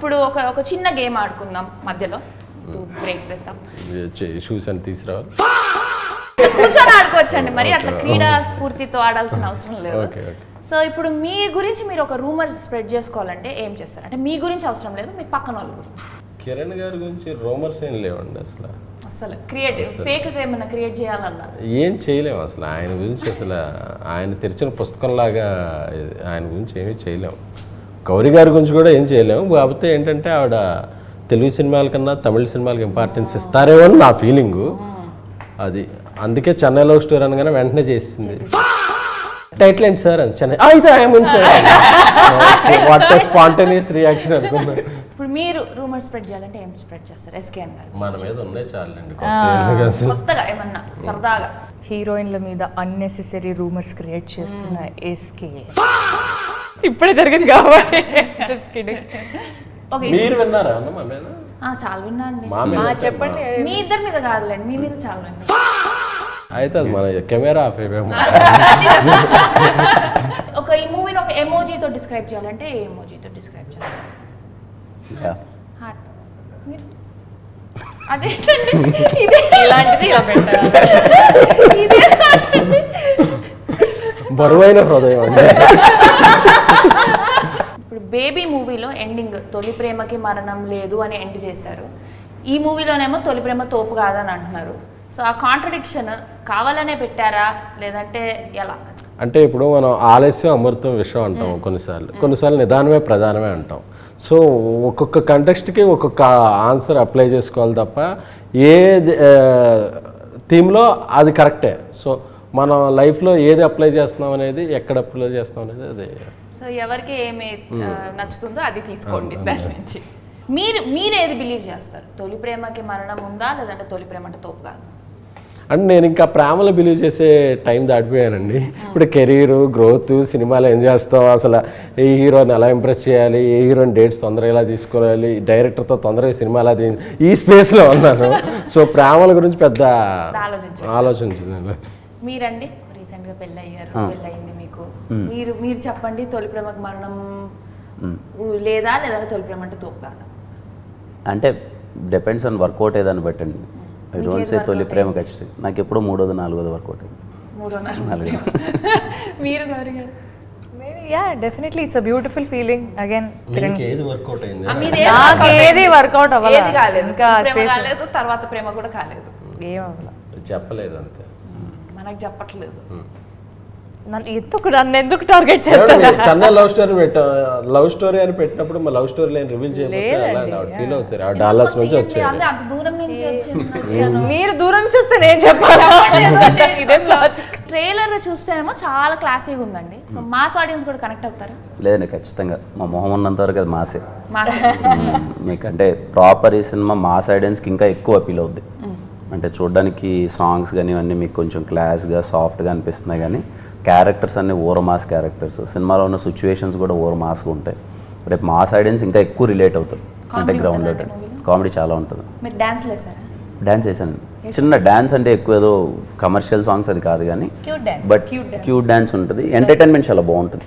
ఇప్పుడు ఒక చిన్న గేమ్ ఆడుకుందాం మధ్యలో, బ్రేక్ చేస్తాం. షూస్ అని తీసుకురావాలి, కూర్చొని ఆడుకోవచ్చండి, మరి అట్లా క్రీడా స్ఫూర్తితో ఆడాల్సిన అవసరం లేదు. సో ఇప్పుడు మీ గురించి మీరు ఒక రూమర్స్ స్ప్రెడ్ చేసుకోవాలంటే ఏం చేస్తారు? అంటే మీ గురించి అవసరం లేదు, మీ పక్కన వాళ్ళ గురించి. కిరణ్ గారి గురించి రూమర్స్ ఏం లేవండి అసలు క్రియేటివ్ ఫేక్ ఏమైనా క్రియేట్ చేయాలన్నా ఏం చేయలేము అసలు. ఆయన గురించి అసలు ఆయన తెరిచిన పుస్తకంలాగా ఆయన గురించి ఏమీ చేయలేము. గౌరీ గారి గురించి కూడా ఏం చేయలేము. కాకపోతే ఏంటంటే ఆవిడ తెలుగు సినిమాల కన్నా తమిళ సినిమాలకు ఇంపార్టెన్స్ ఇస్తారేమో అని నా ఫీలింగు. అది అందుకే చెన్నై లవ్ స్టోరీ అనగానే వెంటనే చేసింది. టైటిల్ ఏంటి సార్ అని చెన్నై అయితే I'm sir what spontaneous reaction అనుకున్నా. ఇప్పుడు మీరు రూమర్ స్ప్రెడ్ చేయాలంటే ఏం స్ప్రెడ్ చేస్తారు? ఎస్కేఎన్ గారు మన మీద ఉన్నాయి చాలండి, కొత్తగా ఏమన్నా సరదాగా. హీరోయిన్ల మీద అన్నెసెసరీ రూమర్స్ క్రియేట్ చేస్తున్న ఎస్కే ఇప్పుడే జరిగింది కాబట్టి మీరు విన్నారా అన్న మా మీద? చాలా విన్నా అండి. చెప్పండి. మీ ఇద్దరి మీద కాదులేండి, మీ మీద చాలా విన్నా. అయితే అది మన కెమెరా ఆఫ్ అయిపోయాము. ఈ మూవీని ఒక ఎమోజీతో డిస్క్రైబ్ చేయాలంటే ఏ ఎమోజీతో డిస్క్రైబ్ చేస్తారు? హార్ట్. మీరు అదేంటండి ఇలాంటిది ఇదే బరువైన హృదయం అండి. ఇప్పుడు బేబీ మూవీలో ఎండింగ్ తొలి ప్రేమకి మరణం లేదు అని ఎండ్ చేశారు. ఈ మూవీలోనేమో తొలి ప్రేమ తోపు కాదని అంటున్నారు. సో ఆ కాంట్రడిక్షన్ కావాలనే పెట్టారా లేదంటే ఎలా? అంటే ఇప్పుడు మనం ఆలస్యం అమృతం విషయం అంటాం కొన్నిసార్లు నిదానమే ప్రధానమే అంటాం. సో ఒక్కొక్క కంటెక్స్ట్కి ఒక్కొక్క ఆన్సర్ అప్లై చేసుకోవాలి తప్ప ఏ థీమ్లో అది కరెక్టే. సో మనం లైఫ్లో ఏది అప్లై చేస్తున్నాం అనేది, ఎక్కడ అప్లై చేస్తున్నాం అనేది అదే. సో ఎవరికి ఏమి నచ్చుతుందో అది తీసుకోండి దాని నుంచి. మీరు ఏది బిలీవ్ చేస్తారు? తొలి ప్రేమకి మరణం ఉందా లేదంటే తొలి ప్రేమ అంటే తోపు కాదు? అంటే నేను ఇంకా ప్రేమలో బిలీవ్ చేసే టైం దాటిపోయానండి. ఇప్పుడు కెరీరు, గ్రోత్, సినిమాలో ఏం చేస్తాం, అసలు ఏ హీరోని ఎలా ఇంప్రెస్ చేయాలి, ఏ హీరోని డేట్స్ తొందరగా ఎలా తీసుకోవాలి, డైరెక్టర్తో తొందరగా సినిమా ఎలా ఈ స్పేస్లో ఉన్నాను. సో ప్రేమల గురించి పెద్ద ఆలోచించింది. మీరండి రీసెంట్గా పెళ్ళయింది మీకు, మీరు చెప్పండి, తొలి ప్రేమకి మరణం లేదా లేదంటే తొలి ప్రేమ అంటే తోపు కాదా? అంటే డిపెండ్స్ ఆన్ వర్కౌట్ ఏదాన్ని బట్టండి. ఐ డోంట్ సే తొలి ప్రేమ ఖచ్చితంగా. నాకు ఎప్పుడో 3వ 4వ వర్కౌట్ అయింది. 3వ 4వ. మీరు గౌరీ గారు? Yeah, definitely it's a beautiful feeling. Again, ఏది వర్కౌట్ అయింది? నాకు ఏది వర్కౌట్ అవ్వలేదు. ఏది కాలేదు, ప్రేమ కాలేదు, తర్వాత ప్రేమ కూడా కాలేదు. ఏం అవ్వలేదు, చెప్పలేదు అంతే. మనకు చెప్పట్లేదు. నన్ను ఎందుకు టార్గెట్ చేస్తారు? చెన్నై లవ్ స్టోరీ అని పెట్టినప్పుడు మా లవ్ స్టోరీ లైన్ రివీల్ చేయకపోతే ఫీల్ అవుతారు. ఆ డాలర్స్ నుంచి వచ్చాయి. అంత దూరం నుంచి వచ్చింది. మీరు దూరం చూస్తే నేను చెప్పాలి. ట్రైలర్ చూస్తేనేమో చాలా క్లాసీగా ఉందండి. సో మాస్ ఆడియన్స్ కూడా కనెక్ట్ అవుతారా? లేదండి, ఖచ్చితంగా మా మొహం ఉన్నంత వరకు అది మాసే. మీకు అంటే ప్రాపర్ ఈ సినిమా మాస్ ఆడియన్స్కి ఇంకా ఎక్కువ అపీల్ అవుద్ది. అంటే చూడడానికి సాంగ్స్ కానీ ఇవన్నీ మీకు కొంచెం క్లాస్గా సాఫ్ట్గా అనిపిస్తున్నాయి, కానీ క్యారెక్టర్స్ అన్నీ ఓవర్ మాస్ క్యారెక్టర్స్. సినిమాలో ఉన్న సిచ్యువేషన్స్ కూడా ఓవర్ మాస్గా ఉంటాయి. రేపు మాస్ ఆడియన్స్ ఇంకా ఎక్కువ రిలేట్ అవుతారు. అంటే గ్రౌండెడ్ కామెడీ చాలా ఉంటుంది. డ్యాన్స్ వేసాను. చిన్న డ్యాన్స్ అంటే ఎక్కువ ఏదో కమర్షియల్ సాంగ్స్ అది కాదు, కానీ బట్ క్యూట్ డ్యాన్స్ ఉంటుంది. ఎంటర్టైన్మెంట్ చాలా బాగుంటుంది.